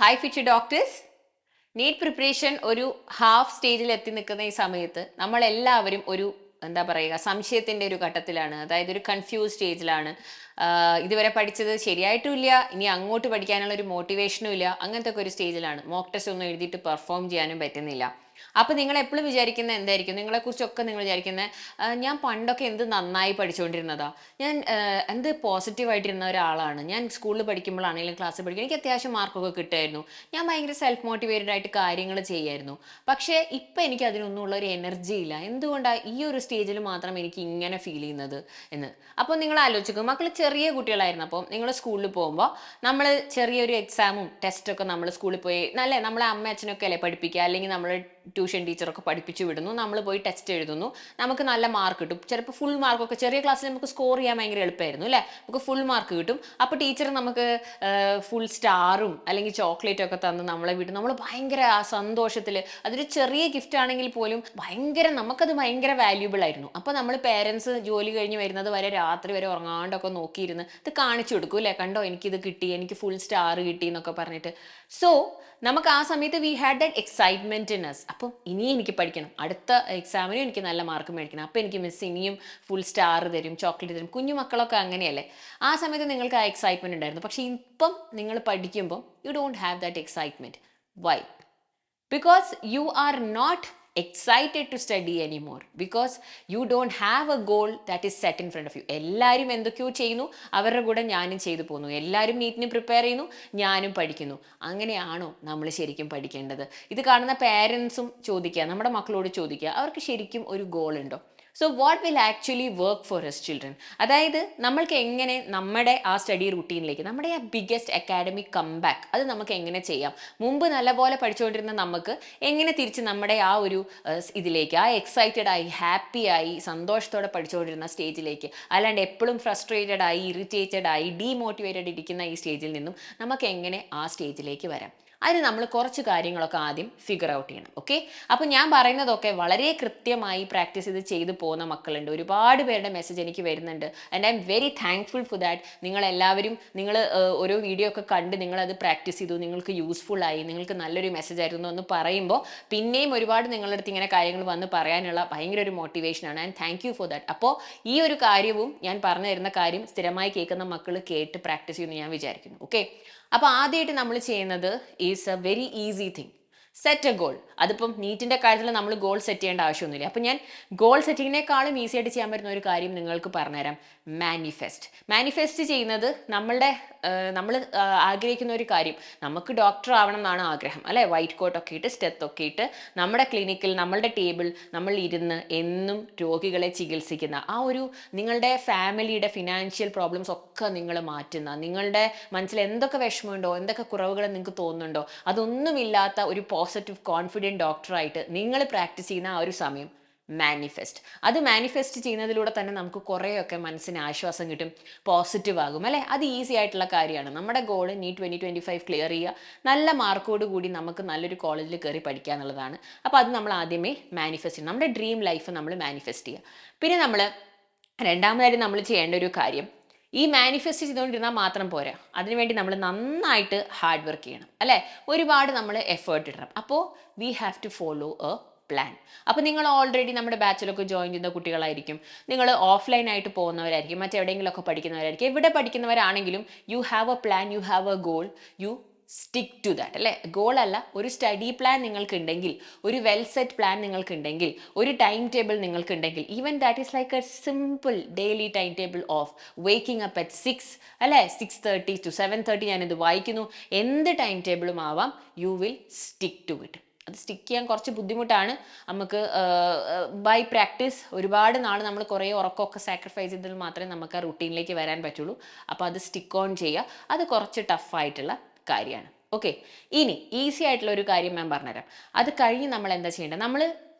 Hi future doctors. NEET preparation ഒരു half സ്റ്റേജിൽ എത്തി നിൽക്കുന്ന ഈ സമയത്ത് നമ്മളെല്ലാവരും ഒരു എന്താ പറയുക സംശയത്തിൻ്റെ ഒരു ഘട്ടത്തിലാണ്, അതായത് ഒരു കൺഫ്യൂസ് സ്റ്റേജിലാണ്. ഇതുവരെ പഠിച്ചത് ശരിയായിട്ടുമില്ല, ഇനി അങ്ങോട്ട് പഠിക്കാനുള്ള ഒരു മോട്ടിവേഷനും ഇല്ല, അങ്ങനത്തെ ഒക്കെ ഒരു സ്റ്റേജിലാണ്. മോക്ക് ടെസ്റ്റ് ഒന്നും എഴുതിയിട്ട് പെർഫോം ചെയ്യാനും പറ്റുന്നില്ല. അപ്പം നിങ്ങൾ എപ്പോഴും വിചാരിക്കുന്നത് എന്തായിരിക്കും? നിങ്ങളെക്കുറിച്ചൊക്കെ നിങ്ങൾ വിചാരിക്കുന്നത്, ഞാൻ പണ്ടൊക്കെ എന്ത് നന്നായി പഠിച്ചുകൊണ്ടിരുന്നതാ, ഞാൻ എന്ത് പോസിറ്റീവായിട്ടിരുന്ന ഒരാളാണ്, ഞാൻ സ്കൂളിൽ പഠിക്കുമ്പോഴാണെങ്കിലും ക്ലാസ്സിൽ പഠിക്കുമ്പോൾ എനിക്ക് അത്യാവശ്യം മാർക്കൊക്കെ കിട്ടുമായിരുന്നു, ഞാൻ ഭയങ്കര സെൽഫ് മോട്ടിവേറ്റഡ് ആയിട്ട് കാര്യങ്ങൾ ചെയ്യായിരുന്നു. പക്ഷേ ഇപ്പം എനിക്ക് അതിനൊന്നുമുള്ള ഒരു എനർജി ഇല്ല. എന്തുകൊണ്ടാണ് ഈ ഒരു സ്റ്റേജിൽ മാത്രം എനിക്ക് ഇങ്ങനെ ഫീൽ ചെയ്യുന്നത് എന്ന്. അപ്പോൾ നിങ്ങൾ ആലോചിക്കും, മക്കൾ ചെറിയ കുട്ടികളായിരുന്നു. അപ്പോൾ നിങ്ങൾ സ്കൂളിൽ പോകുമ്പോൾ നമ്മൾ ചെറിയൊരു എക്സാമും ടെസ്റ്റൊക്കെ നമ്മൾ സ്കൂളിൽ പോയി നമ്മളെ അമ്മ അച്ഛനൊക്കെ അല്ലേ പഠിപ്പിക്കുക, അല്ലെങ്കിൽ നമ്മൾ ട്യൂഷൻ ടീച്ചറൊക്കെ പഠിപ്പിച്ചു വിടുന്നു, നമ്മൾ പോയി ടെസ്റ്റ് എഴുതുന്നു, നമുക്ക് നല്ല മാർക്ക് കിട്ടും. ചിലപ്പോൾ ഫുൾ മാർക്കൊക്കെ ചെറിയ ക്ലാസ്സിൽ നമുക്ക് സ്കോർ ചെയ്യാൻ ഭയങ്കര എളുപ്പമായിരുന്നു അല്ലേ, നമുക്ക് ഫുൾ മാർക്ക് കിട്ടും. അപ്പോൾ ടീച്ചർ നമുക്ക് ഫുൾ സ്റ്റാറും അല്ലെങ്കിൽ ചോക്ലേറ്റും ഒക്കെ തന്ന് നമ്മളെ വിടും. നമ്മൾ ഭയങ്കര ആ സന്തോഷത്തിൽ, അതൊരു ചെറിയ ഗിഫ്റ്റ് ആണെങ്കിൽ പോലും നമുക്കത് ഭയങ്കര വാല്യൂബിൾ ആയിരുന്നു. അപ്പോൾ നമ്മൾ പേരൻസ് ജോലി കഴിഞ്ഞ് വരുന്നത് വരെ രാത്രി വരെ ഉറങ്ങാണ്ടൊക്കെ നോക്കിയിരുന്ന് ഇത് കാണിച്ചു കൊടുക്കും അല്ലേ, കണ്ടോ എനിക്കിത് കിട്ടി, എനിക്ക് ഫുൾ സ്റ്റാർ കിട്ടി എന്നൊക്കെ പറഞ്ഞിട്ട്. സോ നമുക്ക് ആ സമയത്ത് we had that excitement in us. അപ്പം ഇനിയും എനിക്ക് പഠിക്കണം, അടുത്ത എക്സാമിനും എനിക്ക് നല്ല മാർക്ക് മേടിക്കണം, അപ്പോൾ എനിക്ക് മിസ് ഇനിയും ഫുൾ സ്റ്റാർ തരും, ചോക്ലേറ്റ് തരും. കുഞ്ഞു മക്കളൊക്കെ അങ്ങനെയല്ലേ, ആ സമയത്ത് നിങ്ങൾക്ക് ആ എക്സൈറ്റ്മെൻറ്റ് ഉണ്ടായിരുന്നു. പക്ഷേ ഇപ്പം നിങ്ങൾ പഠിക്കുമ്പോൾ you don't have that excitement. Why? Because you are not excited to study anymore, because you don't have a goal that is set in front of you. എല്ലാവരും എന്തൊക്കെയോ ചെയ്യുന്നു, അവരുടെ കൂടെ ഞാനും ചെയ്തു പോകുന്നു. എല്ലാവരും നീറ്റിന് പ്രിപ്പയർ ചെയ്യുന്നു, ഞാനും പഠിക്കുന്നു. അങ്ങനെയാണോ നമ്മൾ ശരിക്കും പഠിക്കേണ്ടത്? ഇത് കാണുന്ന പേരൻസും ചോദിക്കുക, നമ്മുടെ മക്കളോട് ചോദിക്കുക, അവർക്ക് ശരിക്കും ഒരു ഗോൾ ഉണ്ടോ? So what will actually work for S children? അതായത് നമ്മൾക്ക് എങ്ങനെ നമ്മുടെ ആ സ്റ്റഡി റുട്ടീനിലേക്ക്, നമ്മുടെ ആ ബിഗ്ഗസ്റ്റ് അക്കാഡമിക് കംബാക്ക്, അത് നമുക്ക് എങ്ങനെ ചെയ്യാം? മുമ്പ് നല്ലപോലെ പഠിച്ചുകൊണ്ടിരുന്ന നമുക്ക് എങ്ങനെ തിരിച്ച് നമ്മുടെ ആ ഒരു ഇതിലേക്ക്, ആ എക്സൈറ്റഡ് ആയി ഹാപ്പി ആയി സന്തോഷത്തോടെ പഠിച്ചുകൊണ്ടിരുന്ന സ്റ്റേജിലേക്ക്, അല്ലാണ്ട് എപ്പോഴും ഫ്രസ്ട്രേറ്റഡ് ആയി ഇറിറ്റേറ്റഡ് ആയി ഡീമോട്ടിവേറ്റഡ് ഇരിക്കുന്ന ഈ സ്റ്റേജിൽ നിന്നും നമുക്ക് എങ്ങനെ ആ സ്റ്റേജിലേക്ക് വരാം? അതിന് നമ്മൾ കുറച്ച് കാര്യങ്ങളൊക്കെ ആദ്യം ഫിഗർ ഔട്ട് ചെയ്യണം. ഓക്കെ, അപ്പോൾ ഞാൻ പറയുന്നതൊക്കെ വളരെ കൃത്യമായി പ്രാക്ടീസ് ചെയ്ത് പോകുന്ന മക്കളുണ്ട്. ഒരുപാട് പേരുടെ മെസ്സേജ് എനിക്ക് വരുന്നുണ്ട്, and I am very thankful for that. നിങ്ങളെല്ലാവരും ഓരോ വീഡിയോ ഒക്കെ കണ്ട് നിങ്ങളത് പ്രാക്ടീസ് ചെയ്തു, നിങ്ങൾക്ക് യൂസ്ഫുൾ ആയി, നിങ്ങൾക്ക് നല്ലൊരു മെസ്സേജ് ആയിരുന്നു എന്ന് പറയുമ്പോൾ പിന്നെയും ഒരുപാട് നിങ്ങളുടെ അടുത്ത് ഇങ്ങനെ കാര്യങ്ങൾ വന്ന് പറയാനുള്ള ഭയങ്കര ഒരു മോട്ടിവേഷനാണ്, and thank you for that. അപ്പോൾ ഈ ഒരു കാര്യവും ഞാൻ പറഞ്ഞു തരുന്ന കാര്യം സ്ഥിരമായി കേൾക്കുന്ന മക്കൾ കേട്ട് പ്രാക്ടീസ് ചെയ്യുമെന്ന് ഞാൻ വിചാരിക്കുന്നു. ഓക്കെ, അപ്പോൾ ആദ്യമായിട്ട് നമ്മൾ ചെയ്യുന്നത് is A very easy thing, set A goal. അതിപ്പം നീറ്റിൻ്റെ കാര്യത്തിൽ നമ്മൾ ഗോൾ സെറ്റ് ചെയ്യേണ്ട ആവശ്യമൊന്നുമില്ല. അപ്പം ഞാൻ ഗോൾ സെറ്റിങ്ങിനേക്കാളും ഈസി ആയിട്ട് ചെയ്യാൻ പറ്റുന്ന ഒരു കാര്യം നിങ്ങൾക്ക് പറഞ്ഞുതരാം. മാനിഫെസ്റ്റ് ചെയ്യുന്നത് നമ്മൾ ആഗ്രഹിക്കുന്ന ഒരു കാര്യം. നമുക്ക് ഡോക്ടർ ആവണം എന്നാണ് ആഗ്രഹം അല്ലേ, വൈറ്റ് കോട്ടൊക്കെ ഇട്ട് സ്റ്റെത്തൊക്കെ ഇട്ട് നമ്മുടെ ക്ലിനിക്കിൽ നമ്മളുടെ ടേബിൾ നമ്മൾ ഇരുന്ന് എന്നും രോഗികളെ ചികിത്സിക്കുന്ന ആ ഒരു നിങ്ങളുടെ ഫാമിലിയുടെ ഫിനാൻഷ്യൽ പ്രോബ്ലംസ് ഒക്കെ നിങ്ങൾ മാറ്റുന്ന, നിങ്ങളുടെ മനസ്സിൽ എന്തൊക്കെ വിഷമമുണ്ടോ, എന്തൊക്കെ കുറവുകൾ നിങ്ങൾക്ക് തോന്നുന്നുണ്ടോ, അതൊന്നുമില്ലാത്ത ഒരു പോസിറ്റീവ് കോൺഫിഡൻറ്റ് ഡോക്ടറായിട്ട് നിങ്ങൾ പ്രാക്ടീസ് ചെയ്യുന്ന ആ ഒരു സമയം അത് മാനിഫെസ്റ്റ് ചെയ്യുന്നതിലൂടെ തന്നെ നമുക്ക് കുറേയൊക്കെ മനസ്സിന് ആശ്വാസം കിട്ടും, പോസിറ്റീവ് ആകും അല്ലേ. അത് ഈസി ആയിട്ടുള്ള കാര്യമാണ്. നമ്മുടെ ഗോൾ നീറ്റ് 2025 ക്ലിയർ ചെയ്യുക, നല്ല മാർക്കോട് കൂടി നമുക്ക് നല്ലൊരു കോളേജിൽ കയറി പഠിക്കുക എന്നുള്ളതാണ്. അപ്പോൾ അത് നമ്മൾ ആദ്യമേ മാനിഫെസ്റ്റ് ചെയ്യണം, നമ്മുടെ ഡ്രീം ലൈഫ് നമ്മൾ മാനിഫെസ്റ്റ് ചെയ്യുക. പിന്നെ നമ്മൾ രണ്ടാമതായിട്ട് നമ്മൾ ചെയ്യേണ്ട ഒരു കാര്യം, ഈ മാനിഫെസ്റ്റ് ചെയ്തുകൊണ്ടിരുന്നാൽ മാത്രം പോരാ, അതിനുവേണ്ടി നമ്മൾ നന്നായിട്ട് ഹാർഡ് വർക്ക് ചെയ്യണം അല്ലേ, ഒരുപാട് നമ്മൾ എഫേർട്ട് ഇടണം. അപ്പോൾ we have to follow a plan. അപ്പോൾ നിങ്ങൾ ഓൾറെഡി നമ്മുടെ ബാച്ചിലൊക്കെ ജോയിൻ ചെയ്യുന്ന കുട്ടികളായിരിക്കും, നിങ്ങൾ ഓഫ്ലൈൻ ആയിട്ട് പോകുന്നവരായിരിക്കും, മറ്റെവിടെയെങ്കിലുമൊക്കെ പഠിക്കുന്നവരായിരിക്കും. എവിടെ പഠിക്കുന്നവരാണെങ്കിലും you have a plan, you have a goal, you stick to that അല്ലേ. ഗോൾ അല്ല, ഒരു സ്റ്റഡി പ്ലാൻ നിങ്ങൾക്കുണ്ടെങ്കിൽ, ഒരു വെൽ സെറ്റ് പ്ലാൻ നിങ്ങൾക്കുണ്ടെങ്കിൽ, ഒരു ടൈം ടേബിൾ നിങ്ങൾക്കുണ്ടെങ്കിൽ, even that is like a simple daily time table of waking up at 6 അല്ലേ, 6:30 to 7:30 ഞാനിത് വായിക്കുന്നു, എന്ത് ടൈം ടേബിളും ആവാം, you will stick to it. അത് സ്റ്റിക്ക് ചെയ്യാൻ കുറച്ച് ബുദ്ധിമുട്ടാണ് നമുക്ക്, ബൈ പ്രാക്ടീസ് ഒരുപാട് നാൾ നമ്മൾ കുറേ ഉറക്കമൊക്കെ സാക്രിഫൈസ് ചെയ്താൽ മാത്രമേ നമുക്ക് ആ റുട്ടീനിലേക്ക് വരാൻ പറ്റുള്ളൂ. അപ്പോൾ അത് സ്റ്റിക്ക് ഓൺ ചെയ്യുക, അത് കുറച്ച് ടഫായിട്ടുള്ള കാര്യമാണ്. ഓക്കെ, ഇനി ഈസി ആയിട്ടുള്ള ഒരു കാര്യം ഞാൻ പറഞ്ഞുതരാം. അത് കഴിഞ്ഞ് നമ്മൾ എന്താ ചെയ്യേണ്ടത്, നമ്മൾ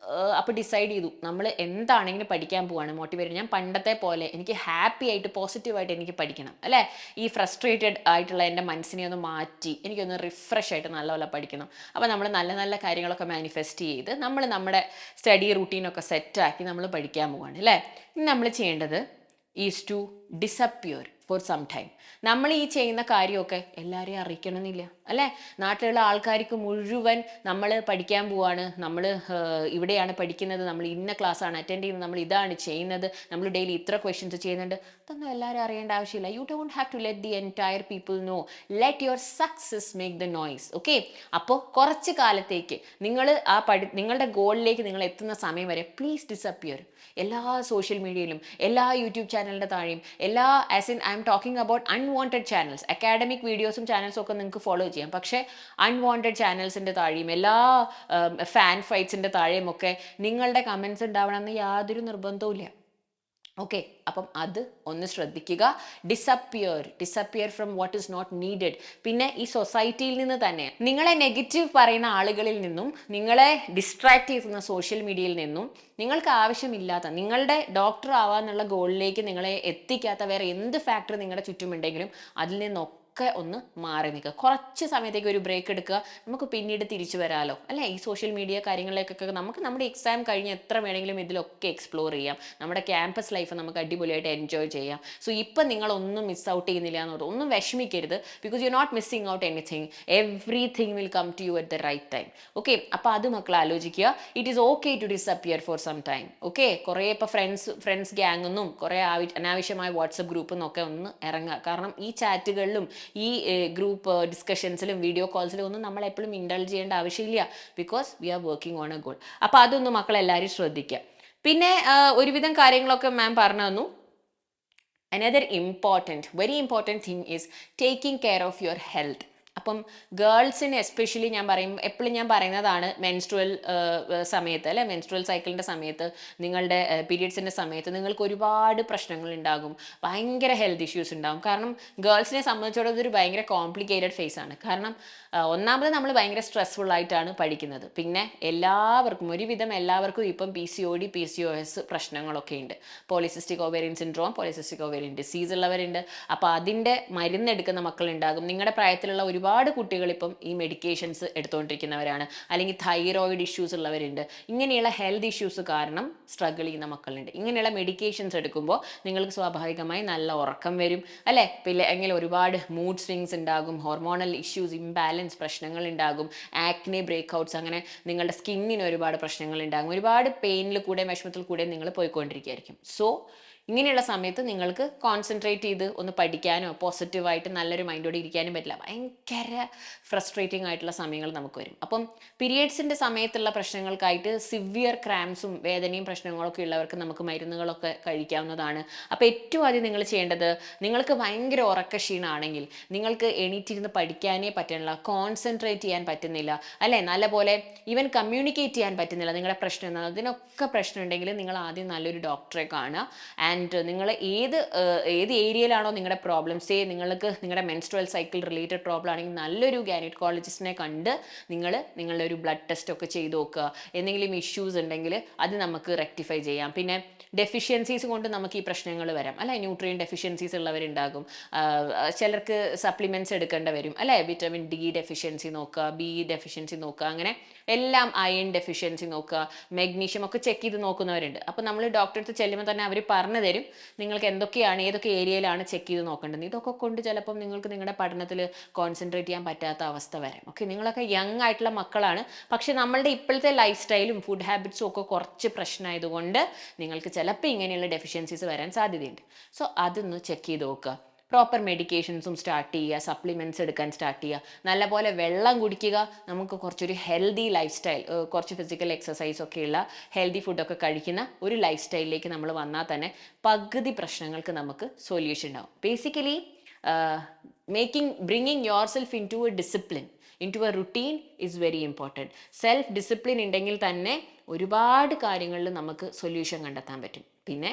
അപ്പോൾ ഡിസൈഡ് ചെയ്തു നമ്മൾ എന്താണെങ്കിലും പഠിക്കാൻ പോവാണ്, മോട്ടിവേറ്റ്. ഞാൻ പണ്ടത്തെ പോലെ എനിക്ക് ഹാപ്പി ആയിട്ട് പോസിറ്റീവായിട്ട് എനിക്ക് പഠിക്കണം അല്ലേ, ഈ ഫ്രസ്ട്രേറ്റഡ് ആയിട്ടുള്ള എൻ്റെ മനസ്സിനെ ഒന്ന് മാറ്റി എനിക്കൊന്ന് റിഫ്രഷ് ആയിട്ട് നല്ലപോലെ പഠിക്കണം. അപ്പോൾ നമ്മൾ നല്ല നല്ല കാര്യങ്ങളൊക്കെ മാനിഫെസ്റ്റ് ചെയ്ത് നമ്മൾ നമ്മുടെ സ്റ്റഡി റുട്ടീനൊക്കെ സെറ്റാക്കി നമ്മൾ പഠിക്കാൻ പോവാണ് അല്ലേ. ഇനി നമ്മൾ ചെയ്യേണ്ടത് is to disappear for some time. നമ്മൾ ഈ ചെയ്യുന്ന കാര്യമൊക്കെ എല്ലാവരെയും അറിയിക്കണമെന്നില്ല അല്ലേ. നാട്ടിലുള്ള ആൾക്കാർക്ക് മുഴുവൻ നമ്മൾ പഠിക്കാൻ പോവാണ്, നമ്മൾ ഇവിടെയാണ് പഠിക്കുന്നത്, നമ്മൾ ഇന്ന ക്ലാസ്സാണ് അറ്റൻഡ് ചെയ്യുന്നത്, നമ്മൾ ഇതാണ് ചെയ്യുന്നത്, നമ്മൾ ഡെയിലി ഇത്ര ക്വസ്റ്റ്യൻസ് ചെയ്യുന്നുണ്ട്, ഇതൊന്നും എല്ലാവരും അറിയേണ്ട ആവശ്യമില്ല. You don't have to let the entire people know. Let your success make the noise. Okay, അപ്പോൾ കുറച്ച് കാലത്തേക്ക് നിങ്ങൾ നിങ്ങളുടെ ഗോളിലേക്ക് നിങ്ങൾ എത്തുന്ന സമയം വരെ പ്ലീസ് ഡിസപ്പിയർ. എല്ലാ സോഷ്യൽ മീഡിയയിലും എല്ലാ യൂട്യൂബ് ചാനലിൻ്റെ താഴെയും എല്ലാ I am talking about unwanted channels. Academic വീഡിയോസും ചാനൽസും ഒക്കെ നിങ്ങൾക്ക് ഫോളോ ചെയ്യാം, പക്ഷേ അൺവാണ്ടഡ് ചാനൽസിൻ്റെ താഴെയും എല്ലാ ഫാൻ ഫൈറ്റ്സിൻ്റെ താഴെയും ഒക്കെ നിങ്ങളുടെ കമൻസ് ഉണ്ടാവണമെന്ന് യാതൊരു നിർബന്ധവും ഇല്ല. ഓക്കെ, അപ്പം അത് ഒന്ന് ശ്രദ്ധിക്കുക. Disappear from what is not needed. പിന്നെ ഈ സൊസൈറ്റിയിൽ നിന്ന് തന്നെ നിങ്ങളെ നെഗറ്റീവ് പറയുന്ന ആളുകളിൽ നിന്നും, നിങ്ങളെ ഡിസ്ട്രാക്ട് ചെയ്യുന്ന സോഷ്യൽ മീഡിയയിൽ നിന്നും, നിങ്ങൾക്ക് ആവശ്യമില്ലാത്ത, നിങ്ങളുടെ ഡോക്ടർ ആവാന്നുള്ള ഗോളിലേക്ക് നിങ്ങളെ എത്തിക്കാത്ത വേറെ എന്ത് ഫാക്ടർ നിങ്ങളുടെ ചുറ്റുമുണ്ടെങ്കിലും അതിൽ നിന്നൊക്കെ ഒന്ന് മാറി നിൽക്കുക. കുറച്ച് സമയത്തേക്ക് ഒരു ബ്രേക്ക് എടുക്കുക. നമുക്ക് പിന്നീട് തിരിച്ചു വരാമല്ലോ അല്ലേ. ഈ സോഷ്യൽ മീഡിയ കാര്യങ്ങളിലേക്കൊക്കെ നമുക്ക് നമ്മുടെ എക്സാം കഴിഞ്ഞ് എത്ര വേണമെങ്കിലും ഇതിലൊക്കെ എക്സ്പ്ലോർ ചെയ്യാം. നമ്മുടെ ക്യാമ്പസ് ലൈഫ് നമുക്ക് അടിപൊളിയായിട്ട് എൻജോയ് ചെയ്യാം. സോ ഇപ്പം നിങ്ങളൊന്നും മിസ് ഔട്ട് ചെയ്യുന്നില്ല എന്ന് ഒന്നും വിഷമിക്കരുത്. Because you not missing out anything. Everything will come to you at the right time. Okay, അപ്പോൾ അത് മക്കൾ ആലോചിക്കുക. It is okay to disappear for some time. Okay, കുറേ ഇപ്പോൾ ഫ്രണ്ട്സ് ഗ്യാങ്ങൊന്നും കുറേ അനാവശ്യമായ വാട്സപ്പ് ഗ്രൂപ്പിൽ നിന്നൊക്കെ ഒന്ന് ഇറങ്ങുക. കാരണം ഈ ചാറ്റുകളിലും ഈ ഗ്രൂപ്പ് ഡിസ്കഷൻസിലും വീഡിയോ കോൾസിലും ഒന്നും നമ്മൾ എപ്പോഴും ഇൻഡൾജ് ചെയ്യേണ്ട ആവശ്യമില്ല. Because we are working on A goal. അപ്പോൾ അതൊന്ന് മക്കളെല്ലാവരും ശ്രദ്ധിക്കുക. പിന്നെ ഒരുവിധം കാര്യങ്ങളൊക്കെ മാം പറഞ്ഞു തന്നു. Another very important thing is taking care of your health. അപ്പം ഗേൾസിന് എസ്പെഷ്യലി എപ്പോഴും ഞാൻ പറയുന്നതാണ്, മെൻസ്ട്രുവൽ സമയത്ത് അല്ലെ, മെൻസ്ട്രുവൽ സൈക്കിളിൻ്റെ സമയത്ത്, നിങ്ങളുടെ പീരിയഡ്സിൻ്റെ സമയത്ത് നിങ്ങൾക്ക് ഒരുപാട് പ്രശ്നങ്ങൾ ഉണ്ടാകും, ഭയങ്കര ഹെൽത്ത് ഇഷ്യൂസ് ഉണ്ടാകും. കാരണം ഗേൾസിനെ സംബന്ധിച്ചിടത്തോളം ഇതൊരു ഭയങ്കര കോംപ്ലിക്കേറ്റഡ് ഫേസ് ആണ്. കാരണം ഒന്നാമത് നമ്മൾ ഭയങ്കര സ്ട്രെസ്ഫുൾ ആയിട്ടാണ് പഠിക്കുന്നത്. പിന്നെ ഒരുവിധം എല്ലാവർക്കും ഇപ്പം PCOD PCOS പ്രശ്നങ്ങളൊക്കെ ഉണ്ട്. Polycystic ovarian syndrome, polycystic ovarian disease ഉള്ളവരുണ്ട്. അപ്പോൾ അതിൻ്റെ മരുന്നെടുക്കുന്ന മക്കളുണ്ടാകും. നിങ്ങളുടെ പ്രായത്തിലുള്ള ഒരുപാട് കുട്ടികൾ ഇപ്പം ഈ മെഡിക്കേഷൻസ് എടുത്തുകൊണ്ടിരിക്കുന്നവരാണ്. അല്ലെങ്കിൽ തൈറോയിഡ് ഇഷ്യൂസ് ഉള്ളവരുണ്ട്. ഇങ്ങനെയുള്ള ഹെൽത്ത് ഇഷ്യൂസ് കാരണം സ്ട്രഗിൾ ചെയ്യുന്ന മക്കളുണ്ട്. ഇങ്ങനെയുള്ള മെഡിക്കേഷൻസ് എടുക്കുമ്പോൾ നിങ്ങൾക്ക് സ്വാഭാവികമായി നല്ല ഉറക്കം വരും അല്ലേ. പിന്നെ എങ്ങനെ ഒരുപാട് മൂഡ് സ്വിങ്സ് ഉണ്ടാകും, ഹോർമോണൽ ഇഷ്യൂസ്, ഇംബാലൻസ് പ്രശ്നങ്ങൾ ഉണ്ടാകും, ആക്നെ ബ്രേക്ക്ഔട്ട്സ്, അങ്ങനെ നിങ്ങളുടെ സ്കിന്നിന് ഒരുപാട് പ്രശ്നങ്ങൾ ഉണ്ടാകും. ഒരുപാട് പെയിനിൽ കൂടെ വിഷമത്തിൽ കൂടെ നിങ്ങൾ പോയിക്കൊണ്ടിരിക്കുകയായിരിക്കും. സോ ഇങ്ങനെയുള്ള സമയത്ത് നിങ്ങൾക്ക് കോൺസെൻട്രേറ്റ് ചെയ്ത് ഒന്ന് പഠിക്കാനോ പോസിറ്റീവായിട്ട് നല്ലൊരു മൈൻഡോടെ ഇരിക്കാനും പറ്റില്ല. ഭയങ്കര ഫ്രസ്ട്രേറ്റിംഗ് ആയിട്ടുള്ള സമയങ്ങൾ നമുക്ക് വരും. അപ്പം പീരിയഡ്സിൻ്റെ സമയത്തുള്ള പ്രശ്നങ്ങൾക്കായിട്ട് സിവിയർ ക്രാംസും വേദനയും പ്രശ്നങ്ങളൊക്കെ ഉള്ളവർക്ക് നമുക്ക് മരുന്നുകളൊക്കെ കഴിക്കാവുന്നതാണ്. അപ്പോൾ ഏറ്റവും ആദ്യം നിങ്ങൾ ചെയ്യേണ്ടത്, നിങ്ങൾക്ക് ഭയങ്കര ഉറക്കക്ഷീണമാണെങ്കിൽ, നിങ്ങൾക്ക് എണീറ്റിരുന്ന് പഠിക്കാനേ പറ്റുന്നില്ല, കോൺസെൻട്രേറ്റ് ചെയ്യാൻ പറ്റുന്നില്ല അല്ലേ, നല്ലപോലെ ഈവൻ കമ്മ്യൂണിക്കേറ്റ് ചെയ്യാൻ പറ്റുന്നില്ല, നിങ്ങളുടെ പ്രശ്നം അതിനൊക്കെ പ്രശ്നം ഉണ്ടെങ്കിൽ നിങ്ങൾ ആദ്യം നല്ലൊരു ഡോക്ടറെ കാണുക. ആൻഡ് നിങ്ങൾ ഏത് ഏരിയയിലാണോ നിങ്ങളുടെ പ്രോബ്ലംസ്, നിങ്ങളുടെ മെൻസ്ട്രുവൽ സൈക്കിൾ റിലേറ്റഡ് പ്രോബ്ലം ആണെങ്കിൽ നല്ലൊരു ഗൈനക്കോളജിസ്റ്റിനെ കണ്ട് നിങ്ങളുടെ ഒരു ബ്ലഡ് ടെസ്റ്റ് ഒക്കെ ചെയ്ത് നോക്കുക. എന്തെങ്കിലും ഇഷ്യൂസ് ഉണ്ടെങ്കിൽ അത് നമുക്ക് റെക്ടിഫൈ ചെയ്യാം. പിന്നെ ഡെഫിഷ്യൻസീസ് കൊണ്ട് നമുക്ക് ഈ പ്രശ്നങ്ങൾ വരാം അല്ലെ. ന്യൂട്രിയൻ ഡെഫിഷ്യൻസീസ് ഉള്ളവരുണ്ടാകും, ചിലർക്ക് സപ്ലിമെൻറ്റ്സ് എടുക്കേണ്ടി വരും അല്ലേ. വിറ്റമിൻ D ഡെഫിഷ്യൻസി നോക്കുക, B ഡെഫിഷ്യൻസി നോക്കുക, അങ്ങനെ എല്ലാം, അയൺ ഡെഫിഷ്യൻസി നോക്കുക, മെഗ്നീഷ്യം ഒക്കെ ചെക്ക് ചെയ്ത് നോക്കുന്നവരുണ്ട്. അപ്പോൾ നമ്മൾ ഡോക്ടറെ അടുത്ത് ചെല്ലുമ്പോൾ തന്നെ അവർ പറഞ്ഞു തരും നിങ്ങൾക്ക് എന്തൊക്കെയാണ്, ഏതൊക്കെ ഏരിയയിലാണ് ചെക്ക് ചെയ്ത് നോക്കേണ്ടത്. ഇതൊക്കെ കൊണ്ട് ചിലപ്പം നിങ്ങൾക്ക് നിങ്ങളുടെ പഠനത്തിൽ കോൺസെൻട്രേറ്റ് ചെയ്യാൻ പറ്റാത്ത അവസ്ഥ വരാം. ഓക്കെ, നിങ്ങളൊക്കെ യങ് ആയിട്ടുള്ള മക്കളാണ്, പക്ഷെ നമ്മളുടെ ഇപ്പോഴത്തെ ലൈഫ് സ്റ്റൈലും ഫുഡ് ഹാബിറ്റ്സും ഒക്കെ കുറച്ച് പ്രശ്നമായതുകൊണ്ട് നിങ്ങൾക്ക് ചിലപ്പോൾ ഇങ്ങനെയുള്ള ഡെഫിഷ്യൻസീസ് വരാൻ സാധ്യതയുണ്ട്. സോ അതൊന്ന് ചെക്ക് ചെയ്ത് നോക്കുക. പ്രോപ്പർ മെഡിക്കേഷൻസും സ്റ്റാർട്ട് ചെയ്യുക, സപ്ലിമെൻറ്റ്സ് എടുക്കാൻ സ്റ്റാർട്ട് ചെയ്യുക, നല്ലപോലെ വെള്ളം കുടിക്കുക. നമുക്ക് കുറച്ചൊരു ഹെൽത്തി ലൈഫ് സ്റ്റൈൽ, കുറച്ച് ഫിസിക്കൽ എക്സസൈസൊക്കെയുള്ള ഹെൽത്തി ഫുഡൊക്കെ കഴിക്കുന്ന ഒരു ലൈഫ് സ്റ്റൈലിലേക്ക് നമ്മൾ വന്നാൽ തന്നെ പകുതി പ്രശ്നങ്ങൾക്ക് നമുക്ക് സൊല്യൂഷൻ ഉണ്ടാവും. Basically bringing yourself into a discipline, into a routine is very important. Self discipline ഉണ്ടെങ്കിൽ തന്നെ ഒരുപാട് കാര്യങ്ങളിൽ നമുക്ക് സൊല്യൂഷൻ കണ്ടെത്താൻ പറ്റും. പിന്നെ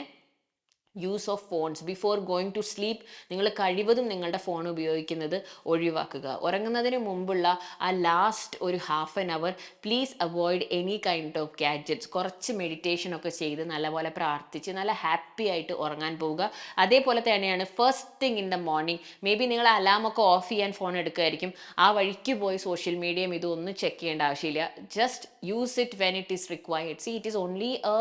use of phones before going to sleep, നിങ്ങൾ കഴിവതും നിങ്ങളുടെ ഫോൺ ഉപയോഗിക്കുന്നത് ഒഴിവാക്കുക. ഉറങ്ങുന്നതിന് മുമ്പുള്ള ആ ലാസ്റ്റ് ഒരു half an hour please avoid any kind of gadgets. കുറച്ച് മെഡിറ്റേഷൻ ഒക്കെ ചെയ്ത് നല്ലപോലെ പ്രാർത്ഥിച്ച് നല്ല ഹാപ്പി ആയിട്ട് ഉറങ്ങാൻ പോവുക. അതേപോലെ തന്നെയാണ് first thing in the morning, may be നിങ്ങൾ അലാമൊക്കെ ഓഫ് ചെയ്യാൻ ഫോൺ എടുക്കുമായിരിക്കും, ആ വഴിക്ക് പോയി സോഷ്യൽ മീഡിയയും ഇതൊന്നും ചെക്ക് ചെയ്യേണ്ട ആവശ്യമില്ല. Just use it when it is required. See, it is only a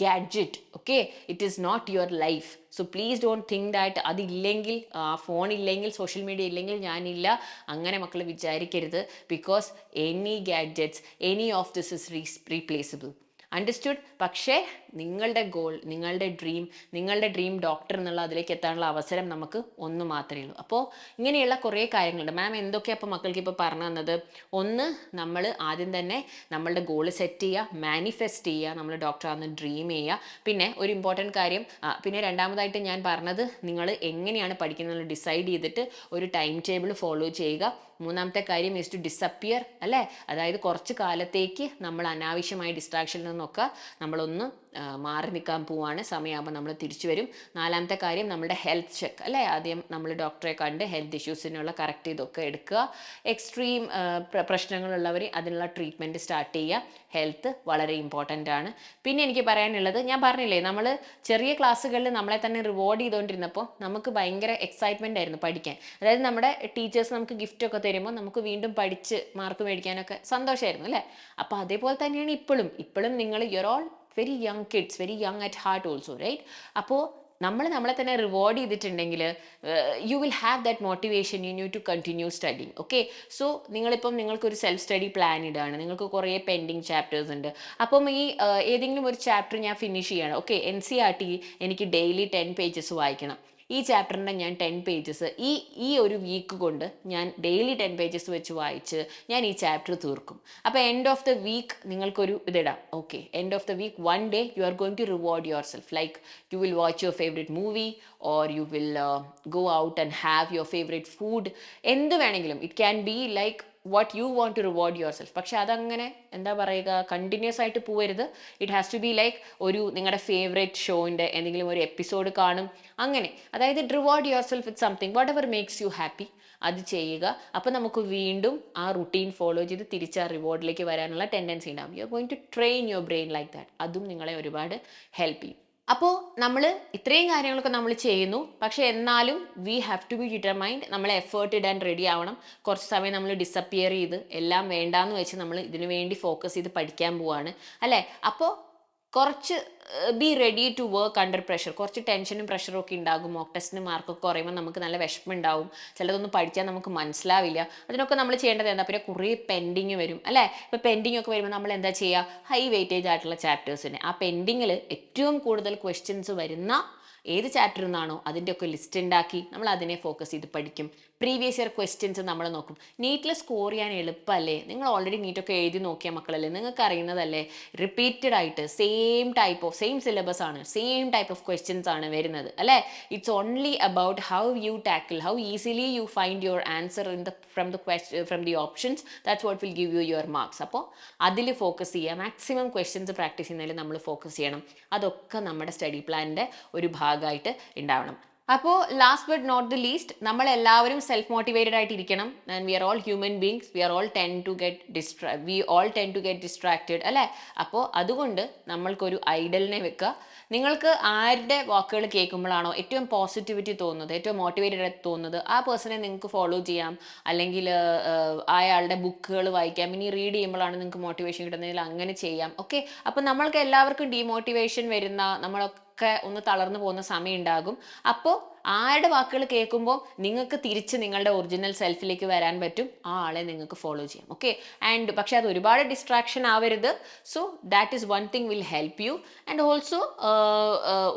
gadget. Okay, it is not your life. So please don't think that അതില്ലെങ്കിൽ, ഫോൺ ഇല്ലെങ്കിൽ, സോഷ്യൽ മീഡിയ ഇല്ലെങ്കിൽ ഞാനില്ല, അങ്ങനെ മക്കൾ വിചാരിക്കരുത്. Because any gadgets, any of this is replaceable. Understood? പക്ഷേ നിങ്ങളുടെ goal, നിങ്ങളുടെ ഡ്രീം ഡോക്ടർ എന്നുള്ള അതിലേക്ക് എത്താനുള്ള അവസരം നമുക്ക് ഒന്ന് മാത്രമേ ഉള്ളൂ. അപ്പോൾ ഇങ്ങനെയുള്ള കുറേ കാര്യങ്ങളുണ്ട്. മാം എന്തൊക്കെയാണ് അപ്പോൾ മക്കൾക്ക് ഇപ്പോൾ പറഞ്ഞു തന്നത്? ഒന്ന്, നമ്മൾ ആദ്യം തന്നെ നമ്മളുടെ ഗോൾ സെറ്റ് ചെയ്യുക, മാനിഫെസ്റ്റ് ചെയ്യുക, നമ്മൾ ഡോക്ടറാണെന്ന് ഡ്രീം ചെയ്യുക. പിന്നെ ഒരു ഇമ്പോർട്ടൻറ്റ് കാര്യം, പിന്നെ രണ്ടാമതായിട്ട് ഞാൻ പറഞ്ഞത്, നിങ്ങൾ എങ്ങനെയാണ് പഠിക്കുന്നത് ഡിസൈഡ് ചെയ്തിട്ട് ഒരു ടൈം ടേബിൾ ഫോളോ ചെയ്യുക. മൂന്നാമത്തെ കാര്യം ഈസ് ടു ഡിസപ്പിയർ, അല്ലേ? അതായത് കുറച്ച് കാലത്തേക്ക് നമ്മൾ അനാവശ്യമായ ഡിസ്ട്രാക്ഷനിൽ നിന്നൊക്കെ നമ്മളൊന്ന് മാറി നിൽക്കാൻ പോവാണ്. സമയമാകുമ്പോൾ നമ്മൾ തിരിച്ചു വരും. നാലാമത്തെ കാര്യം നമ്മുടെ ഹെൽത്ത് ചെക്ക്, അല്ലേ? ആദ്യം നമ്മൾ ഡോക്ടറെ കണ്ട് ഹെൽത്ത് ഇഷ്യൂസിനുള്ള കറക്റ്റ് ഇതൊക്കെ എടുക്കുക. എക്സ്ട്രീം പ്രശ്നങ്ങളുള്ളവർ അതിനുള്ള ട്രീറ്റ്മെൻറ്റ് സ്റ്റാർട്ട് ചെയ്യുക. ഹെൽത്ത് വളരെ ഇമ്പോർട്ടൻ്റ് ആണ്. പിന്നെ എനിക്ക് പറയാനുള്ളത്, ഞാൻ പറഞ്ഞില്ലേ, നമ്മൾ ചെറിയ ക്ലാസ്സുകളിൽ നമ്മളെ തന്നെ റിവാർഡ് ചെയ്തുകൊണ്ടിരുന്നപ്പോൾ നമുക്ക് ഭയങ്കര എക്സൈറ്റ്മെൻ്റ് ആയിരുന്നു പഠിക്കാൻ. അതായത് നമ്മുടെ ടീച്ചേഴ്സ് നമുക്ക് ഗിഫ്റ്റൊക്കെ തരുമ്പോൾ നമുക്ക് വീണ്ടും പഠിച്ച് മാർക്ക് മേടിക്കാനൊക്കെ സന്തോഷമായിരുന്നു, അല്ലേ? അപ്പോൾ അതേപോലെ തന്നെയാണ് ഇപ്പോഴും നിങ്ങൾ you're all very young kids, very young at heart also, right? അപ്പോൾ നമ്മളെ തന്നെ റിവാർഡ് ചെയ്തിട്ടുണ്ടെങ്കിൽ you will have that motivation, you need to continue studying. Okay, so നിങ്ങൾക്കൊരു സെൽഫ് സ്റ്റഡി പ്ലാൻ ഇടാണ്, നിങ്ങൾക്ക് കുറേ പെൻഡിങ് ചാപ്റ്റേഴ്സ് ഉണ്ട്. അപ്പം ഈ ഏതെങ്കിലും ഒരു ചാപ്റ്റർ ഞാൻ ഫിനിഷ് ചെയ്യണം. ഓക്കെ, NCERT എനിക്ക് ഡെയിലി 10 pages വായിക്കണം. ഈ ചാപ്റ്ററിൻ്റെ ഞാൻ 10 pages ഈ ഒരു വീക്ക് കൊണ്ട് ഞാൻ ഡെയിലി 10 pages വെച്ച് വായിച്ച് ഞാൻ ഈ ചാപ്റ്റർ തീർക്കും. അപ്പോൾ എൻഡ് ഓഫ് ദ വീക്ക് നിങ്ങൾക്കൊരു ഇതിടാം. Okay, end of the week 1 day you are going to reward yourself, like you will watch your favorite movie or you will go out and have your favorite food. എന്ത് വേണമെങ്കിലും, it can be like what you want to reward yourself. പക്ഷെ അതങ്ങനെ എന്താ പറയുക, continuous ആയിട്ട് പോകരുത്. It has to be like ഒരു നിങ്ങളുടെ ഫേവറേറ്റ് ഷോൻ്റെ എന്തെങ്കിലും ഒരു എപ്പിസോഡ് കാണും, അങ്ങനെ. അതായത് reward your self with something, what ever makes you happy, അത് ചെയ്യുക. അപ്പോൾ നമുക്ക് വീണ്ടും ആ റുട്ടീൻ ഫോളോ ചെയ്ത് തിരിച്ച് ആ റിവാർഡിലേക്ക് വരാനുള്ള ടെൻഡൻസി ഉണ്ടാകും. You are going to train your brain like that. അതും നിങ്ങളെ ഒരുപാട് ഹെൽപ്പ് ചെയ്യും. അപ്പോൾ നമ്മൾ ഇത്രയും കാര്യങ്ങളൊക്കെ നമ്മൾ ചെയ്യുന്നു, പക്ഷെ എന്നാലും we have to be determined. നമ്മൾ എഫേർട്ട് ഇടാൻ റെഡി ആവണം. കുറച്ച് സമയം നമ്മൾ ഡിസപ്പിയർ ചെയ്ത് എല്ലാം വേണ്ടാന്ന് വെച്ച് നമ്മൾ ഇതിനു വേണ്ടി ഫോക്കസ് ചെയ്ത് പഠിക്കാൻ പോവാണ്, അല്ലേ? അപ്പോൾ കുറച്ച് be ready to work under pressure. കുറച്ച് ടെൻഷനും പ്രഷറും ഒക്കെ ഉണ്ടാകും. മോക്ക് ടെസ്റ്റിന് മാർക്കൊക്കെ കുറയുമ്പോൾ നമുക്ക് നല്ല വിഷമം ഉണ്ടാവും. ചിലതൊന്നും പഠിച്ചാൽ നമുക്ക് മനസ്സിലാവില്ല. അതിനൊക്കെ നമ്മൾ ചെയ്യേണ്ടത് എന്താ? പിന്നെ കുറേ പെൻഡിങ് വരും, അല്ലേ? ഇപ്പോൾ പെൻഡിങ് ഒക്കെ വരുമ്പോൾ നമ്മൾ എന്താ ചെയ്യുക? ഹൈ വെയിറ്റേജ് ആയിട്ടുള്ള ചാപ്റ്റേഴ്സിന് ആ പെൻഡിങ്ങിൽ ഏറ്റവും കൂടുതൽ ക്വസ്റ്റ്യൻസ് വരുന്ന ഏത് ചാപ്റ്ററിൽ നിന്നാണോ അതിൻ്റെയൊക്കെ ലിസ്റ്റ് ഉണ്ടാക്കി നമ്മൾ അതിനെ ഫോക്കസ് ചെയ്ത് പഠിക്കും. പ്രീവിയസ് ഇയർ ക്വസ്റ്റ്യൻസ് നമ്മൾ നോക്കും. നീറ്റിൽ സ്കോർ ചെയ്യാൻ എളുപ്പമല്ലേ? നിങ്ങൾ ഓൾറെഡി നീറ്റൊക്കെ എഴുതി നോക്കിയ മക്കളല്ലേ, നിങ്ങൾക്ക് അറിയുന്നതല്ലേ? റിപ്പീറ്റഡ് ആയിട്ട് സെയിം സിലബസ് ആണ്, സെയിം ടൈപ്പ് ഓഫ് ക്വസ്റ്റ്യൻസ് ആണ് വരുന്നത്, അല്ലേ? It's only about how you tackle, how easily you find your answer from the options. That's what will give you your marks. അപ്പോൾ അതിൽ ഫോക്കസ് ചെയ്യുക. മാക്സിമം ക്വസ്റ്റ്യൻസ് പ്രാക്ടീസ് ചെയ്യുന്നതിൽ നമ്മൾ focus ചെയ്യണം. അതൊക്കെ നമ്മുടെ സ്റ്റഡി പ്ലാനിൻ്റെ ഒരു ഭാഗമായിട്ട് ഉണ്ടാവണം. അപ്പോൾ last but not the least, നമ്മളെല്ലാവരും സെൽഫ് മോട്ടിവേറ്റഡ് ആയിട്ട് ഇരിക്കണം. And we are all human beings, we all tend to get distracted, അല്ലേ? അപ്പോൾ അതുകൊണ്ട് നമ്മൾക്കൊരു ഐഡലിനെ വെക്കുക. നിങ്ങൾക്ക് ആരുടെ വാക്കുകൾ കേൾക്കുമ്പോഴാണോ ഏറ്റവും പോസിറ്റിവിറ്റി തോന്നുന്നത്, ഏറ്റവും മോട്ടിവേറ്റഡ് ആയിട്ട് തോന്നുന്നത്, ആ പേഴ്സണെ നിങ്ങൾക്ക് ഫോളോ ചെയ്യാം. അല്ലെങ്കിൽ അയാളുടെ ബുക്കുകൾ വായിക്കാം. ഇനി റീഡ് ചെയ്യുമ്പോഴാണ് നിങ്ങൾക്ക് മോട്ടിവേഷൻ കിട്ടുന്നതിൽ അങ്ങനെ ചെയ്യാം. ഓക്കെ, അപ്പോൾ നമ്മൾക്ക് എല്ലാവർക്കും ഡീമോട്ടിവേഷൻ വരുന്ന, നമ്മളൊക്കെ ഒന്ന് തളർന്നു പോകുന്ന സമയം ഉണ്ടാകും. അപ്പോൾ ആരുടെ വാക്കുകൾ കേൾക്കുമ്പോൾ നിങ്ങൾക്ക് തിരിച്ച് നിങ്ങളുടെ ഒറിജിനൽ സെൽഫിലേക്ക് വരാൻ പറ്റും. ആ ആളെ നിങ്ങൾക്ക് ഫോളോ ചെയ്യാം. ഓക്കെ, പക്ഷെ അത് ഒരുപാട് ഡിസ്ട്രാക്ഷൻ ആവരുത്. So that is one thing will help you. And also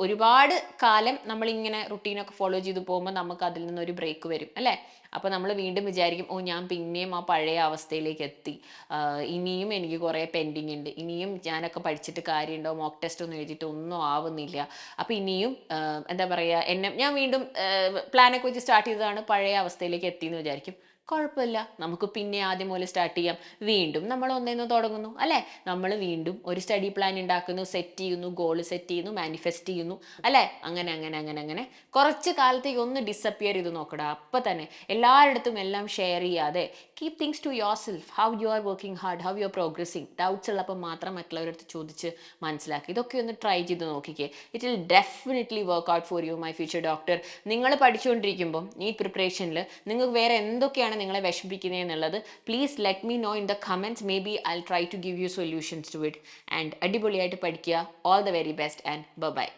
ഒരുപാട് കാലം നമ്മളിങ്ങനെ റുട്ടീനൊക്കെ ഫോളോ ചെയ്ത് പോകുമ്പോൾ നമുക്ക് അതിൽ നിന്നൊരു ബ്രേക്ക് വരും, അല്ലേ? അപ്പോൾ നമ്മൾ വീണ്ടും വിചാരിക്കും, ഞാൻ പിന്നെയും ആ പഴയ അവസ്ഥയിലേക്ക് എത്തി, ഇനിയും എനിക്ക് കുറേ പെൻഡിങ് ഉണ്ട്, ഇനിയും ഞാനൊക്കെ പഠിച്ചിട്ട് കാര്യമുണ്ടോ, മോക്ക് ടെസ്റ്റ് ഒന്നും എഴുതിയിട്ട് ഒന്നും ആവുന്നില്ല, അപ്പോൾ ഇനിയും എന്താ പറയുക, ഞാൻ വീണ്ടും പ്ലാനൊക്കെ വെച്ച് സ്റ്റാർട്ട് ചെയ്തതാണ്, പഴയ അവസ്ഥയിലേക്ക് എത്തിയെന്ന് വിചാരിക്കും. കുഴപ്പമില്ല, നമുക്ക് പിന്നെ ആദ്യം മുതൽ സ്റ്റാർട്ട് ചെയ്യാം. വീണ്ടും നമ്മൾ ഒന്നേന്ന് തുടങ്ങുന്നു, അല്ലേ? നമ്മൾ വീണ്ടും ഒരു സ്റ്റഡി പ്ലാൻ ഉണ്ടാക്കുന്നു, സെറ്റ് ചെയ്യുന്നു, ഗോൾ സെറ്റ് ചെയ്യുന്നു, മാനിഫെസ്റ്റ് ചെയ്യുന്നു, അല്ലേ? അങ്ങനെ കുറച്ച് കാലത്തേക്ക് ഒന്ന് ഡിസപ്പിയർ ചെയ്ത് നോക്കടാ. അപ്പം തന്നെ എല്ലായിടത്തും എല്ലാം ഷെയർ ചെയ്യാതെ keep things to yourself. How you are working hard, how you are progressing. Doubts ഉള്ളപ്പോൾ മാത്രം മറ്റുള്ളവരടുത്ത് ചോദിച്ച് മനസ്സിലാക്കി. ഇതൊക്കെ ഒന്ന് ട്രൈ ചെയ്ത് നോക്കിക്കേ. It will definitely work out for you, my future doctor. നിങ്ങൾ പഠിച്ചുകൊണ്ടിരിക്കുമ്പോൾ ഈ പ്രിപ്പറേഷനിൽ നിങ്ങൾക്ക് വേറെ എന്തൊക്കെയാണ് നിങ്ങളെ വിഷമിപ്പിക്കുന്നത് എന്നുള്ളത് please let me know in the comments. Maybe I try to give you solutions to it. And അടിപൊളിയായിട്ട് പഠിക്കുക. All the very best and by.